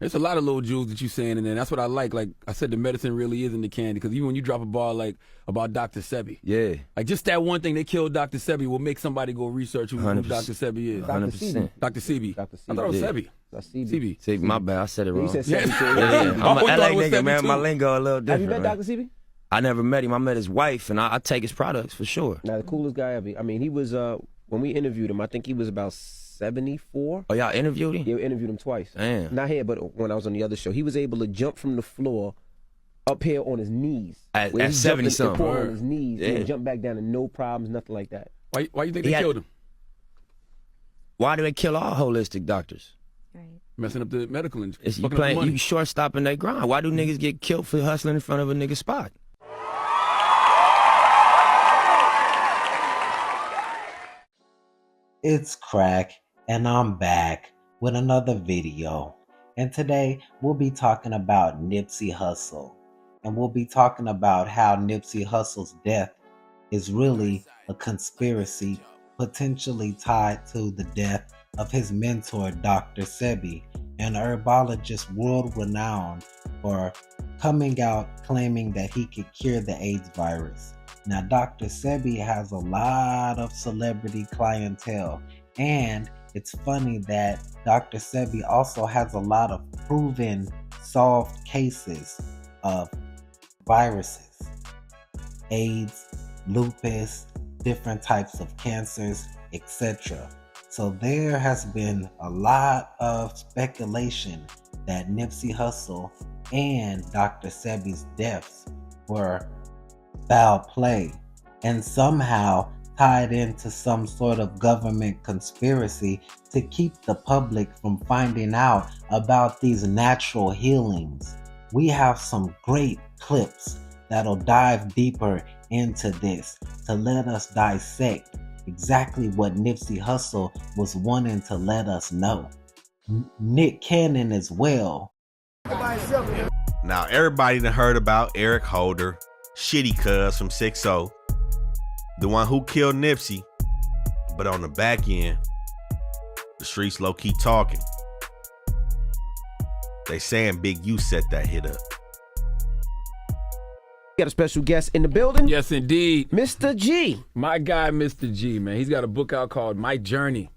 There's a lot of little jewels that you saying in there. That's what I like. Like I said, the medicine really is in the candy. Because even when you drop a bar like about Dr. Sebi, yeah, like just that one thing they killed Dr. Sebi will make somebody go research who Dr. Sebi is. 100%. Dr. Sebi. Dr. I thought it was Sebi. That's Sebi. See, my bad, I said it wrong. He said Sebi too. Yeah. I'm Oh, an I thought LA it was nigga, Sebi man. too. My lingo a little different. Have you met man. Dr. Sebi? I never met him. I met his wife, and I take his products for sure. Now, the coolest guy ever. I mean, he was, when we interviewed him, I think he was about 74. Oh, y'all interviewed him? Yeah, we interviewed him twice. Damn. Not here, but when I was on the other show. He was able to jump from the floor up here on his knees. At Where he 70 jumped something. on his knees Yeah. and jump back down and no problems, nothing like that. Why you think they killed him? Why do they kill all holistic doctors? Right. Messing up the medical industry. It's you short stopping their grind. Why do niggas get killed for hustling in front of a nigga spot? It's Crack, and I'm back with another video. And today we'll be talking about Nipsey Hussle. And we'll be talking about how Nipsey Hussle's death is really a conspiracy potentially tied to the death of his mentor, Dr. Sebi, an herbologist world renowned for coming out claiming that he could cure the AIDS virus. Now, Dr. Sebi has a lot of celebrity clientele, and it's funny that Dr. Sebi also has a lot of proven solved cases of viruses, AIDS, lupus, different types of cancers, etc. So there has been a lot of speculation that Nipsey Hussle and Dr. Sebi's deaths were foul play and somehow tied into some sort of government conspiracy to keep the public from finding out about these natural healings. We have some great clips that'll dive deeper into this to let us dissect exactly what Nipsey Hussle was wanting to let us know. Nick Cannon as well. Now everybody done heard about Eric Holder, Shitty Cuz from 6-0, the one who killed Nipsey, but on the back end, the streets low-key talking. They saying Big U set that hit up. Got a special guest in the building. Yes, indeed. Mr. G. My guy, Mr. G, man. He's got a book out called My Journey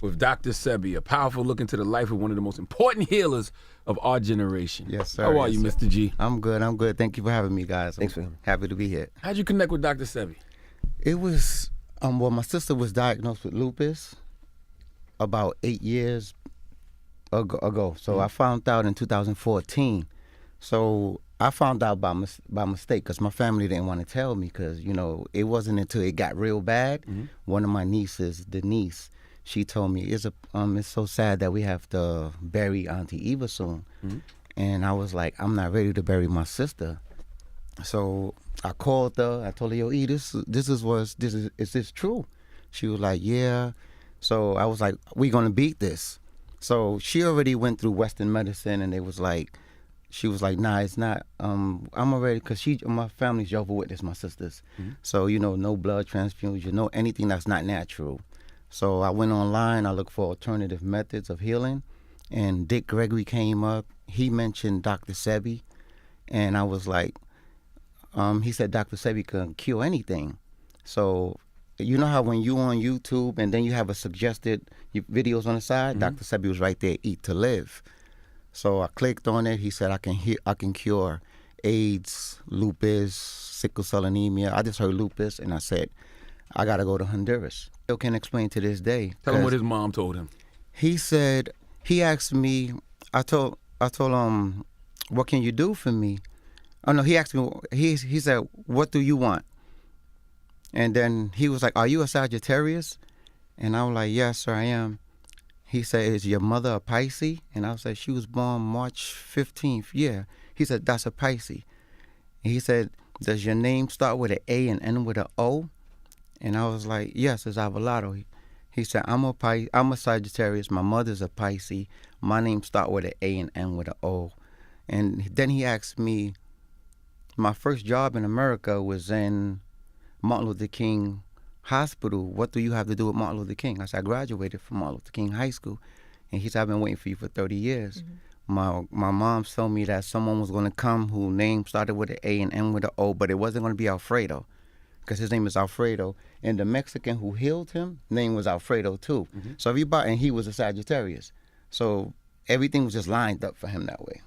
with Dr. Sebi, a powerful look into the life of one of the most important healers of our generation. Yes, sir. How are you, Mr. G? I'm good. I'm good. Thank you for having me, guys. Thanks for having me. Happy to be here. How'd you connect with Dr. Sebi? It was, well, my sister was diagnosed with lupus about 8 years ago. So I found out in 2014. So I found out by mistake because my family didn't want to tell me because, you know, it wasn't until it got real bad. One of my nieces, Denise, she told me, it's so sad that we have to bury Auntie Eva soon. And I was like, I'm not ready to bury my sister. So I called her. I told her, yo, E, is this true? She was like, yeah. So I was like, we gonna beat this. So she already went through Western medicine, and she was like, nah, it's not. I'm already, because my family's Jehovah's Witness, my sisters. So, you know, no blood transfusion, no anything that's not natural. So I went online, I looked for alternative methods of healing, and Dick Gregory came up. He mentioned Dr. Sebi, and I was like, he said Dr. Sebi can cure anything. So you know how when you on YouTube and then you have a suggested videos on the side, Dr. Sebi was right there, Eat to Live. So I clicked on it. He said I can cure AIDS, lupus, sickle cell anemia. I just heard lupus, and I said I gotta go to Honduras. Still can't explain to this day. Tell him what his mom told him. He said, he asked me. I told him, what can you do for me? Oh no, he asked me. He said, what do you want? And then he was like, are you a Sagittarius? And I was like, yes, sir, I am. He said, is your mother a Pisces? And I was like, she was born March 15th. Yeah. He said, that's a Pisces. And he said, does your name start with an A and end with an O? And I was like, yes, it's Avalado. He said, I'm a Sagittarius. My mother's a Pisces. My name start with an A and end with an O. And then he asked me, my first job in America was in Martin Luther King Hospital. What do you have to do with Martin Luther King? I said, I graduated from Martin Luther King High School. And he said, I've been waiting for you for 30 years. my mom told me that someone was going to come whose name started with an A and ended with an O, but it wasn't going to be Alfredo, because his name is Alfredo, and the Mexican who healed him name was Alfredo too. So everybody, and he was a Sagittarius, so everything was just lined up for him that way.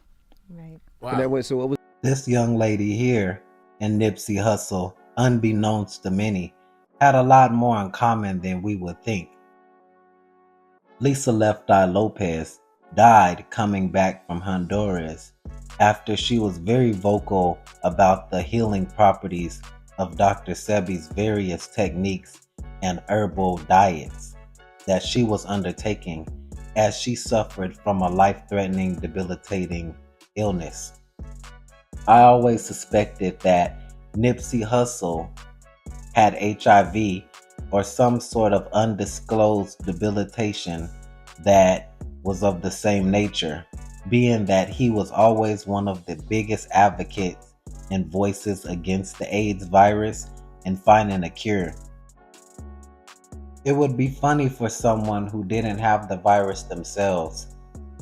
Right. Wow. And that way, so what was This young lady here and Nipsey Hussle, unbeknownst to many, had a lot more in common than we would think. Lisa Left Eye Lopez died coming back from Honduras after she was very vocal about the healing properties of Dr. Sebi's various techniques and herbal diets that she was undertaking as she suffered from a life-threatening, debilitating illness. I always suspected that Nipsey Hussle had HIV or some sort of undisclosed debilitation that was of the same nature, being that he was always one of the biggest advocates and voices against the AIDS virus and finding a cure. It would be funny for someone who didn't have the virus themselves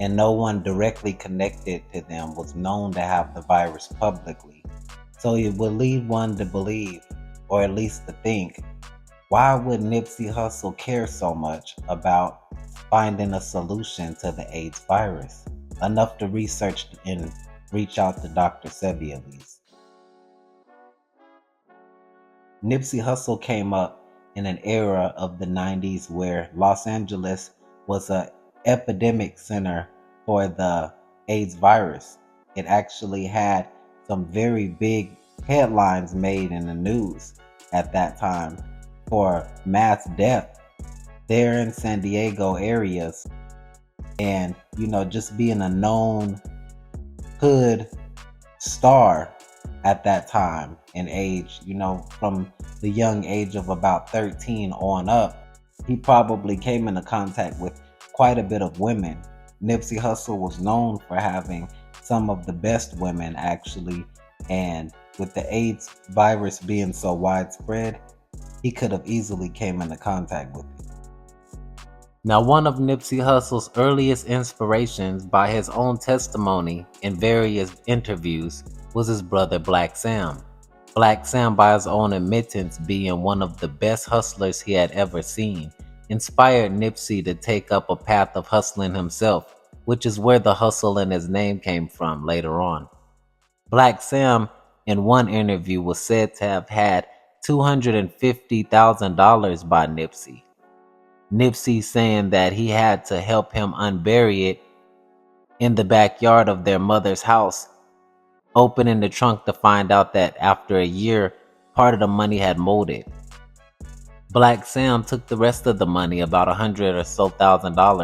and no one directly connected to them was known to have the virus publicly. So it would lead one to believe, or at least to think, why would Nipsey Hussle care so much about finding a solution to the AIDS virus? Enough to research and reach out to Dr. Sebi at least. Nipsey Hussle came up in an era of the 90s where Los Angeles was an epidemic center for the AIDS virus. It actually had some very big headlines made in the news at that time for mass death there in San Diego areas. And, just being a known hood star at that time and age, from the young age of about 13 on up, he probably came into contact with quite a bit of women. Nipsey Hussle was known for having some of the best women, actually, and with the AIDS virus being so widespread, he could have easily came into contact with it. Now, one of Nipsey Hussle's earliest inspirations, by his own testimony in various interviews, was his brother Black Sam. Black Sam, by his own admittance, being one of the best hustlers he had ever seen, inspired Nipsey to take up a path of hustling himself, which is where the hustle in his name came from later on. Black Sam, in one interview, was said to have had $250,000 by Nipsey. Nipsey saying that he had to help him unbury it in the backyard of their mother's house, opening the trunk to find out that after a year, part of the money had molded. Black Sam took the rest of the money, about $100,000 or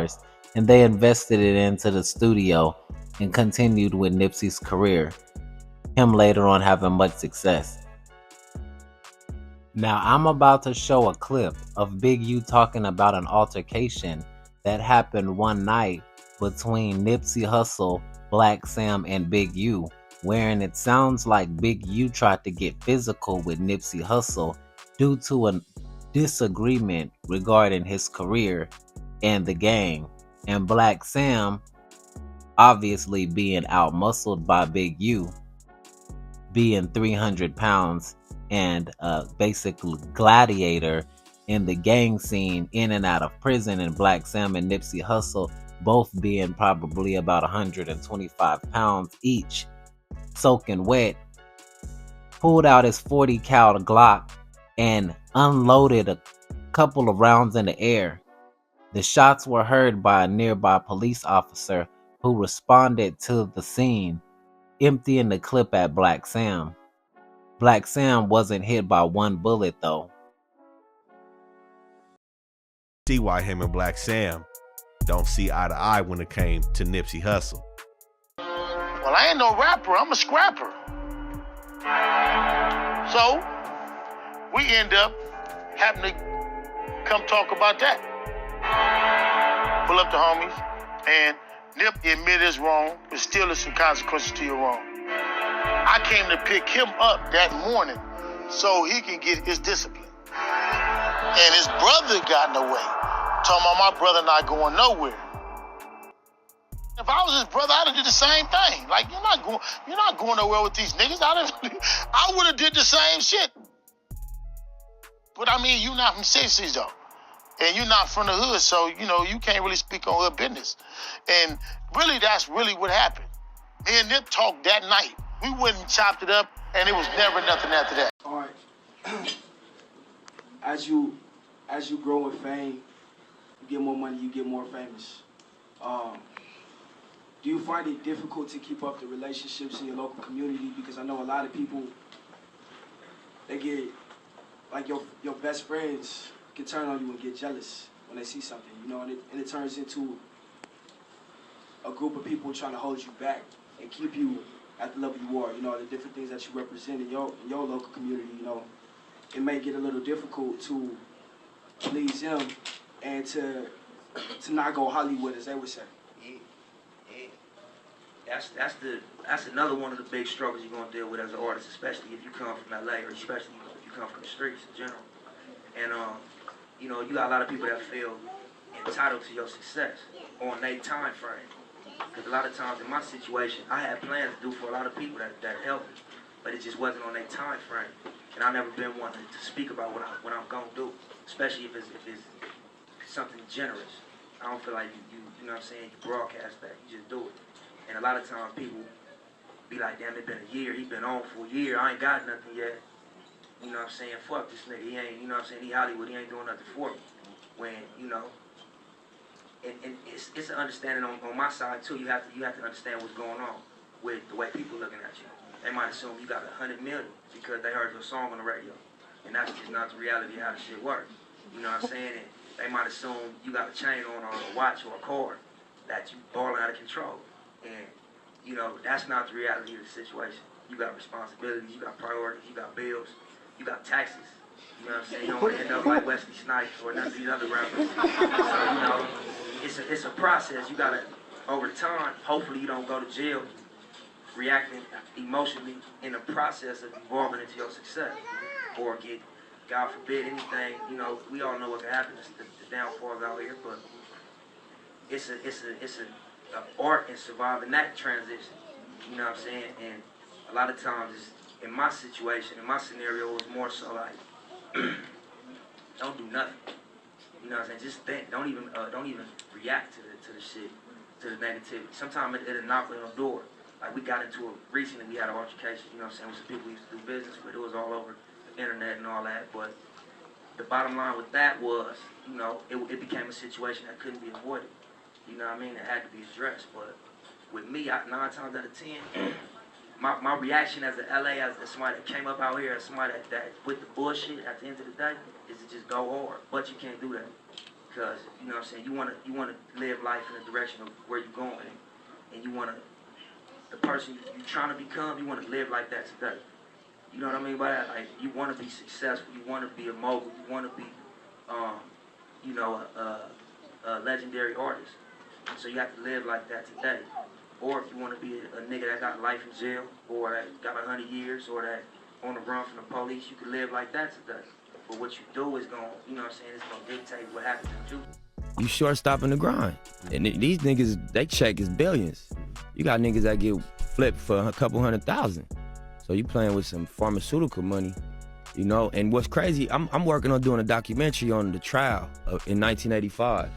so, and they invested it into the studio and continued with Nipsey's career, him later on having much success. Now, I'm about to show a clip of Big U talking about an altercation that happened one night between Nipsey Hussle, Black Sam, and Big U, wherein it sounds like Big U tried to get physical with Nipsey Hussle due to a disagreement regarding his career and the gang, and Black Sam, obviously being out-muscled by Big U, being 300 pounds and a basically gladiator in the gang scene in and out of prison, and Black Sam and Nipsey Hussle both being probably about 125 pounds each, soaking wet, pulled out his 40 cal Glock and unloaded a couple of rounds in the air. The shots were heard by a nearby police officer who responded to the scene, emptying the clip at Black Sam. Black Sam wasn't hit by one bullet though. See why him and Black Sam don't see eye to eye when it came to Nipsey Hussle. Well, I ain't no rapper, I'm a scrapper. So, we end up having to come talk about that. Pull up the homies, and Nip admit is wrong, but still there's some consequences to your wrong. I came to pick him up that morning so he can get his discipline. And his brother got in the way, talking about my brother not going nowhere. If I was his brother, I'd have did the same thing. Like, you're not going nowhere with these niggas. I would have did the same shit. But I mean, you're not from 60s though. And you're not from the hood, so, you can't really speak on hood business. And really, that's really what happened. Me and Nip talked that night. We went and chopped it up, and it was never nothing after that. All right. As you grow in fame, you get more money, you get more famous. Do you find it difficult to keep up the relationships in your local community? Because I know a lot of people, they get, like your best friends can turn on you and get jealous when they see something, and it turns into a group of people trying to hold you back and keep you at the level you are, the different things that you represent in your local community, it may get a little difficult to please them and to not go Hollywood, as they would say. Yeah. That's another one of the big struggles you're gonna deal with as an artist, especially if you come from LA or especially if you come from the streets in general. And you got a lot of people that feel entitled to your success on their time frame. Because a lot of times in my situation, I had plans to do for a lot of people that helped me, but it just wasn't on their time frame. And I've never been one to speak about what I'm gonna do, especially if it's something generous. I don't feel like you know what I'm saying, you broadcast that, you just do it. And a lot of times people be like, damn, it been a year, he been on for a year, I ain't got nothing yet. You know what I'm saying, fuck this nigga, he ain't, you know what I'm saying, he Hollywood, he ain't doing nothing for me. When, and it's an understanding on my side too. You have to understand what's going on with the way people looking at you. They might assume you got 100 million because they heard your song on the radio, and that's just not the reality of how the shit works. You know what I'm saying? And they might assume you got a chain on or a watch or a car that you balling out of control, and that's not the reality of the situation. You got responsibilities, you got priorities, you got bills, you got taxes. You know what I'm saying? You don't want to end up like Wesley Snipes or none of these other rappers. So, it's a process. You gotta, over time, hopefully you don't go to jail reacting emotionally in the process of evolving into your success. Or get, God forbid, anything, we all know what can happen, it's the downfalls out here, but it's an art in surviving that transition. You know what I'm saying? And a lot of times, in my situation, in my scenario, it was more so like, don't do nothing. You know what I'm saying? Just think. Don't even react to the shit, to the negativity. Sometimes it'll knock on your door. Like we got into it recently. We had an altercation. You know what I'm saying? With some people we used to do business with. It was all over the internet and all that. But the bottom line with that was, it became a situation that couldn't be avoided. You know what I mean? It had to be addressed. But with me, 9 times out of 10. My reaction as a LA, as somebody that came up out here, as somebody that with the bullshit at the end of the day, is to just go hard. But you can't do that. Because, you know what I'm saying, you wanna live life in the direction of where you're going. And you wanna, the person you're trying to become, you wanna live like that today. You know what I mean by that? Like, you wanna be successful, you wanna be a mogul, you wanna be, a legendary artist. So you have to live like that today. Or if you want to be a nigga that got life in jail, or that got 100 years, or that on the run from the police, you can live like that today. But what you do is going, you know what I'm saying, it's going to dictate what happens to you. You short-stopping the grind. And these niggas, they check is billions. You got niggas that get flipped for a couple $100,000. So you playing with some pharmaceutical money, And what's crazy, I'm working on doing a documentary on the trial in 1985.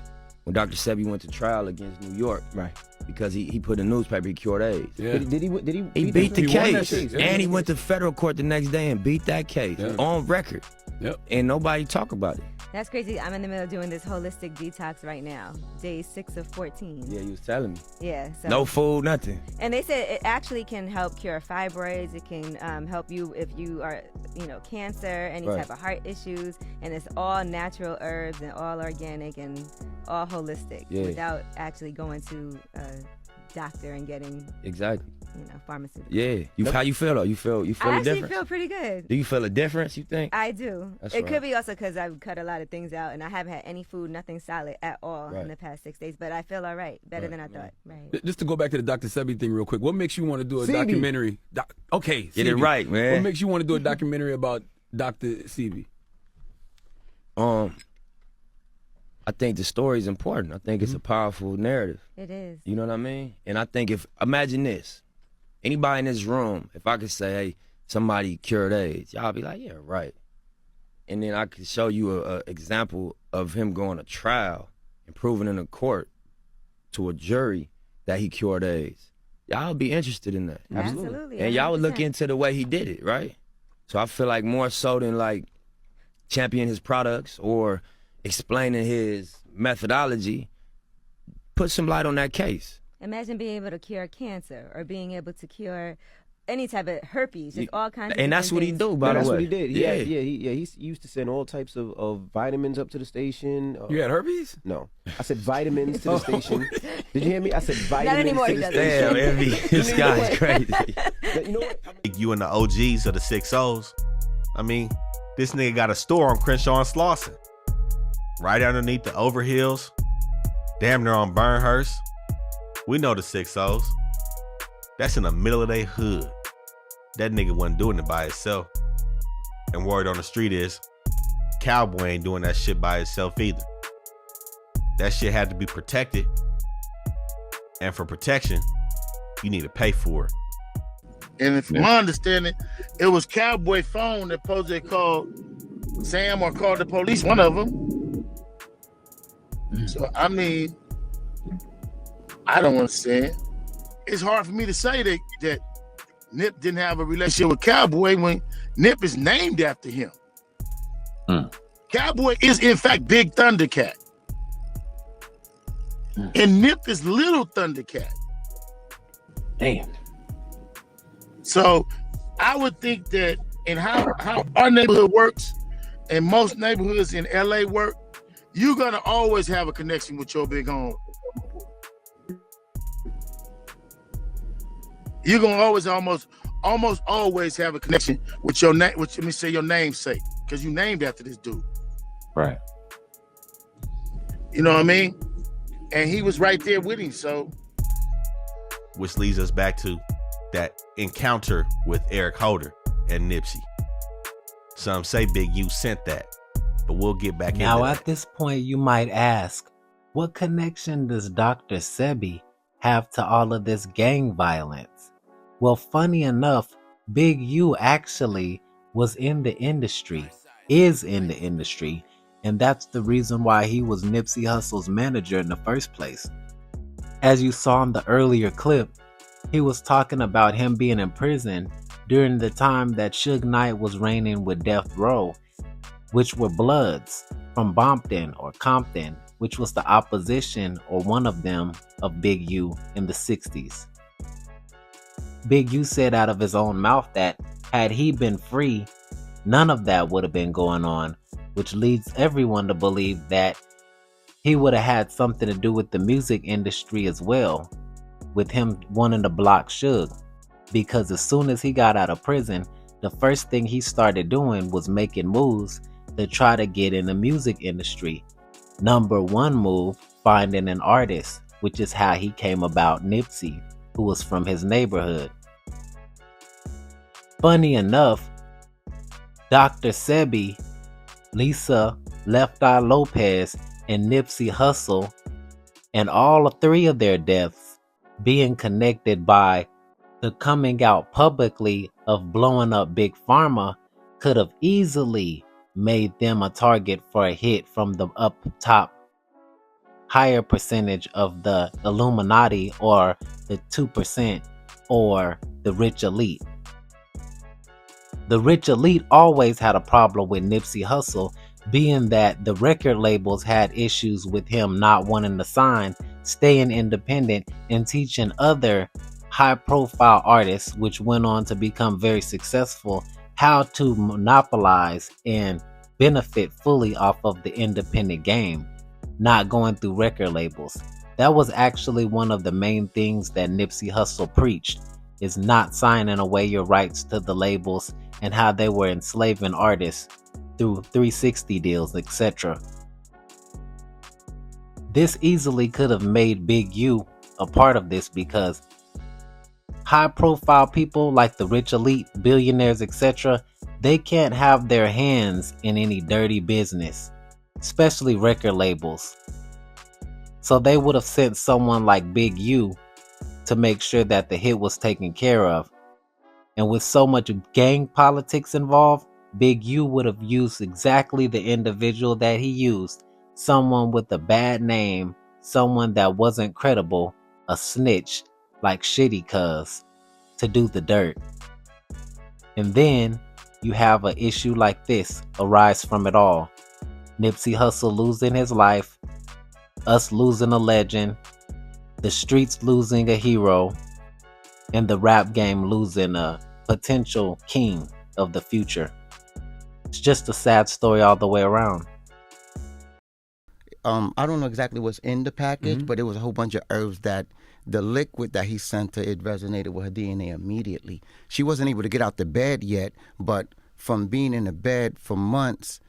When Dr. SEBI went to trial against New York, right? Because he put in the newspaper he cured AIDS. Yeah. Did he He beat the case, yeah. and he went to federal court the next day and beat that case on record. Yep. And nobody talk about it. That's crazy. I'm in the middle of doing this holistic detox right now, day 6 of 14. Yeah, you was telling me. Yeah. So. No food, nothing. And they said it actually can help cure fibroids. It can help you if you are, cancer, any type of heart issues. And it's all natural herbs and all organic and all holistic without actually going to a doctor and getting exactly pharmaceuticals. Yeah. How you feel though? You feel I a actually difference? feel pretty good. Do you feel a difference, you think? I do. That's it right. could be also because I've cut a lot of things out and I haven't had any food, nothing solid at all in the past 6 days. But I feel all right, better than I thought. Right. Just to go back to the Dr. Sebi thing real quick, what makes you want to do a documentary? Get it right, man. What makes you want to do a documentary about Dr. Sebi? I think the story is important. I think it's a powerful narrative. It is. You know what I mean? And I think imagine this, anybody in this room, if I could say, hey, somebody cured AIDS, y'all be like, yeah, right. And then I could show you a example of him going to trial and proving in a court to a jury that he cured AIDS. Y'all would be interested in that. Absolutely. And y'all would look 100%. into the way he did it, right? So I feel like more so than like championing his products or explaining his methodology, put some light on that case. Imagine being able to cure cancer or being able to cure any type of herpes, just all kinds of And that's what he things. do, by the That's way. what he did. Yeah. He used to send all types of vitamins up to the station. You had herpes? No, I said vitamins to the station. Did you hear me? I said vitamins anymore, to he the doesn't. station. Damn, Envy, this guy's crazy. You know what? You and the OGs of the 6-0s. I mean, this nigga got a store on Crenshaw and Slauson. Right underneath the Overhills. Damn near on Burnhurst. We know the 6-0s. That's in the middle of their hood. That nigga wasn't doing it by himself. And word on the street is, Cowboy ain't doing that shit by himself either. That shit had to be protected. And for protection, you need to pay for it. And from my understanding, it was Cowboy phone that supposedly called Sam or called the police, one of them. So, I mean, I don't understand. It's hard for me to say that Nip didn't have a relationship with Cowboy when Nip is named after him. Cowboy is, in fact, Big Thundercat. And Nip is Little Thundercat. Damn. So I would think that in how our neighborhood works and most neighborhoods in LA work, you're gonna always have a connection with your big home. You're gonna almost always have a connection with your name, let me say your namesake, because you named after this dude. Right. You know what I mean? And he was right there with him, so. Which leads us back to that encounter with Eric Holder and Nipsey. Some say Big U sent that, but we'll get back Now, into at that. this point, you might ask, what connection does Dr. SEBI have to all of this gang violence? Well, funny enough, Big U actually was in the industry, is in the industry, and that's the reason why he was Nipsey Hussle's manager in the first place. As you saw in the earlier clip, he was talking about him being in prison during the time that Suge Knight was reigning with Death Row, which were Bloods from Bompton or Compton, which was the opposition or one of them of Big U in the 60s. Big U said out of his own mouth that had he been free, none of that would have been going on, which leads everyone to believe that he would have had something to do with the music industry as well, with him wanting to block Suge, because as soon as he got out of prison, the first thing he started doing was making moves to try to get in the music industry. Number one move, finding an artist, which is how he came about Nipsey, who was from his neighborhood. Funny enough, Dr. SEBI, Lisa Left Eye Lopez, and Nipsey Hussle, and all three of their deaths being connected by the coming out publicly of blowing up Big Pharma, could have easily made them a target for a hit from the up top higher percentage of the Illuminati or the 2% or the rich elite. The rich elite always had a problem with Nipsey Hussle, being that the record labels had issues with him not wanting to sign, staying independent, and teaching other high-profile artists, which went on to become very successful, how to monopolize and benefit fully off of the independent game, not going through record labels. That was actually one of the main things that Nipsey Hussle preached, is not signing away your rights to the labels and how they were enslaving artists through 360 deals, etc. This easily could have made Big U a part of this, because high profile people like the rich elite, billionaires, etc., they can't have their hands in any dirty business. especially record labels. So they would have sent someone like Big U to make sure that the hit was taken care of. And with so much gang politics involved, Big U would have used exactly the individual that he used. Someone with a bad name, someone that wasn't credible, a snitch like Shitty Cuz, to do the dirt. And then you have an issue like this arise from it all. Nipsey Hussle losing his life, us losing a legend, the streets losing a hero, and the rap game losing a potential king of the future. It's just a sad story all the way around. I don't know exactly what's in the package, but it was a whole bunch of herbs that the liquid that he sent her, it resonated with her DNA immediately. She wasn't able to get out the bed yet, but from being in the bed for months,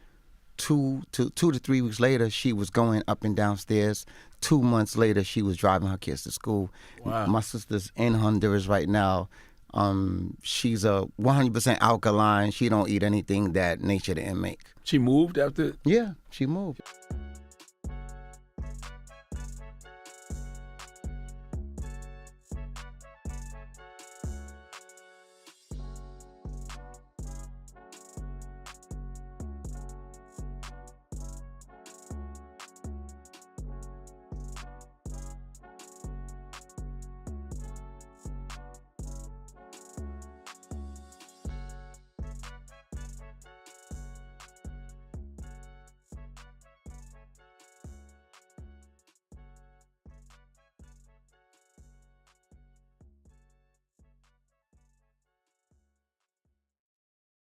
2 to 3 weeks later, she was going up and downstairs. 2 months later, she was driving her kids to school. Wow. My sister's in Honduras right now. She's a 100% alkaline. She don't eat anything that nature didn't make. She moved after? Yeah, she moved.